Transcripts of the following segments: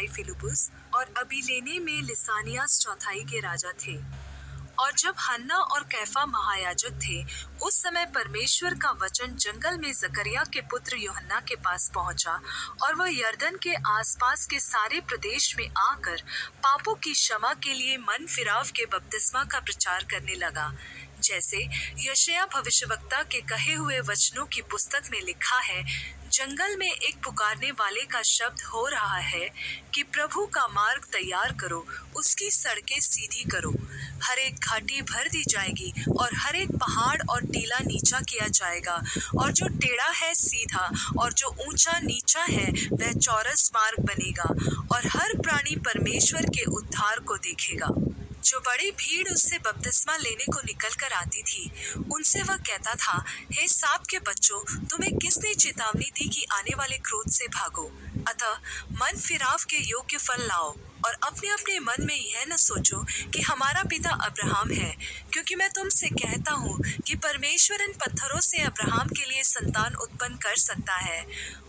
भाई फिलिपुस और अबीलेने में लिसानियास चौथाई के राजा थे। और जब हन्ना और कैफा महायाजक थे, उस समय परमेश्वर का वचन जंगल में जकरिया के पुत्र यूहन्ना के पास पहुंचा, और वह यरदन के आसपास के सारे प्रदेश में आकर पापों की क्षमा के लिए मन फिराव के बपतिस्मा का प्रचार करने लगा, जैसे यशायाह भविष्यवक्ता के कहे हुए वचनों की पुस्तक में लिखा है, जंगल में एक पुकारने वाले का शब्द हो रहा है कि प्रभु का मार्ग तैयार करो, उसकी सड़कें सीधी करो। हर एक घाटी भर दी जाएगी और हर एक पहाड़ और टीला नीचा किया जाएगा, और जो टेढ़ा है सीधा और जो ऊंचा नीचा है वह चौरस मार्ग बनेगा, और हर प्राणी परमेश्वर के उद्धार को देखेगा। जो बड़ी भीड़ उससे बपतिस्मा लेने को निकल कर आती थी, उनसे वह कहता था, हे सांप के बच्चों, तुम्हें किसने चेतावनी दी कि आने वाले क्रोध से भागो? अतः मन फिराव के योग्य फल लाओ, और अपने अपने मन में यह न सोचो कि हमारा पिता अब्राहम है, क्योंकि मैं तुमसे कहता हूँ कि परमेश्वर इन पत्थरों से अब्राहम के लिए संतान उत्पन्न कर सकता है।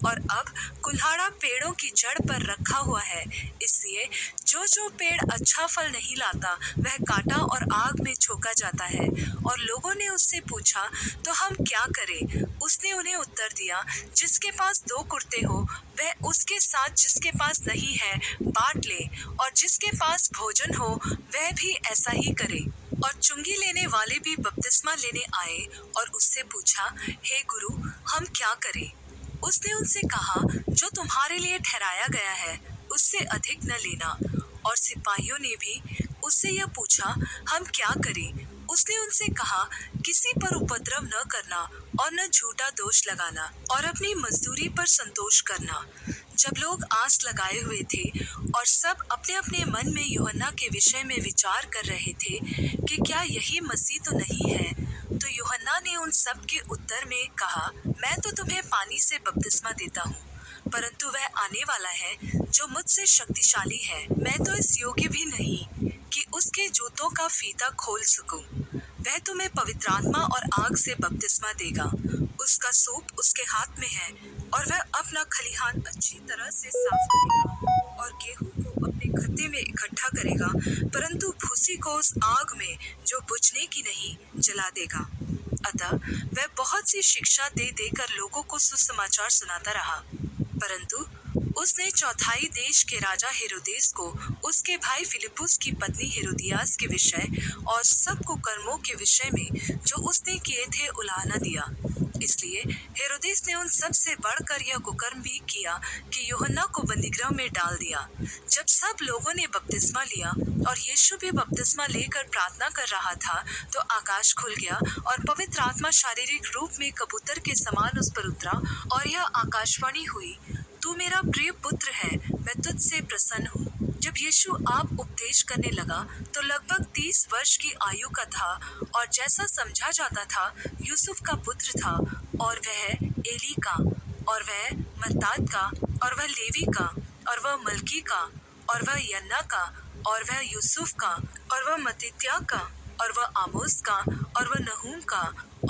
और अब कुल्हाड़ा पेड़ों की जड़ पर रखा हुआ है, इसलिए जो जो पेड़ अच्छा फल नहीं लाता वह काटा और आग में झोंका जाता है। और लोगों ने उससे पूछा, तो हम क्या करें? उसने उन्हें उत्तर दिया, जिसके पास 2 कुर्ते हो वह उसके साथ जिसके पास नहीं है बांट ले, और जिसके पास भोजन हो वह भी ऐसा ही करे। और चुंगी लेने वाले भी बपतिस्मा लेने आए और उससे पूछा, हे गुरु, हम क्या करें? उसने उनसे कहा, जो तुम्हारे लिए ठहराया गया है उससे अधिक न लेना। और सिपाहियों ने भी उससे यह पूछा, हम क्या करें? उसने उनसे कहा, किसी पर उपद्रव न करना और न झूठा दोष लगाना, और अपनी मजदूरी पर संतोष करना। जब लोग आस लगाए हुए थे और सब अपने अपने मन में यूहन्ना के विषय में विचार कर रहे थे कि क्या यही मसीह तो नहीं है, तो यूहन्ना ने उन सब के उत्तर में कहा, मैं तो तुम्हें पानी से बपतिस्मा देता हूँ, परंतु वह आने वाला है जो मुझसे शक्तिशाली है, मैं तो इस योग्य भी नहीं कि उसके जूतों का फीता खोल सकूं। वह तुम्हें पवित्र आत्मा और आग से बपतिस्मा देगा। उसका सूप उसके हाथ में है, और वह अपना खलिहान अच्छी तरह से साफ करेगा और गेहूं को अपने खत्ते में इकट्ठा करेगा, परंतु भूसी को उस आग में जो बुझने की नहीं जला देगा। अतः वह बहुत सी शिक्षा दे देकर लोगों को सुसमाचार सुनाता रहा। परंतु उसने चौथाई देश के राजा हेरोदेस को उसके भाई फिलिपुस की पत्नी हेरोदियास के विषय और सब कुकर्मों के विषय में जो उसने किए थे उलाहना दिया। इसलिए हेरोदेस ने उन सब से बढ़कर यह कुकर्म भी किया कि यूहन्ना को बंदीगृह में डाल दिया। जब सब लोगों ने बपतिस्मा लिया और यीशु भी बपतिस्मा लेकर प्रार्थना कर रहा था, तो आकाश खुल गया और पवित्र आत्मा शारीरिक रूप में कबूतर के समान उस पर उतरा, और यह आकाशवाणी हुई, तू मेरा प्रिय पुत्र है, मैं तुझसे प्रसन्न हूँ। जब यीशु आप उपदेश करने लगा तो लगभग 30 वर्ष की आयु का था, और जैसा समझा जाता था यूसुफ का पुत्र था, और वह एली का, और वह मत्तात का, और वह लेवी का, और वह मलकी का, और वह यन्ना का, और वह यूसुफ का, और वह मत्तित्याह का, और वह आमोस का, और वह नहूम का,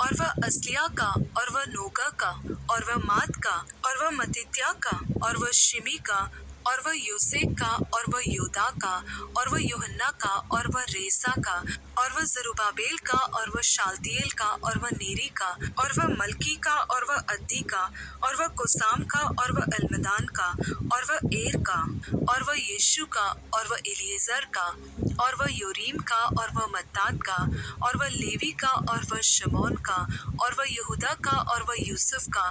और वह असलिया का, और वह नोगा का, और वह माद का, और वह मत्तित्याह का, और वह शिमी का, और वह योसेक का, और वह योदा का, और वह यूहन्ना का, और वह रेसा का, और वह जरुब्बाबेल का, और वह शालतिएल का, और वह नेरी का, और वह मलकी का, और वह अद्दी का, और वह कोसाम का, और वह अल्मदान का, और वह एर का, और वह यीशु का, और वह एलिएजर का, और वह योरीम का, और वह मत्तात का, और वह लेवी का, और वह शमौन का, और वह यहूदा का, और वह यूसुफ का,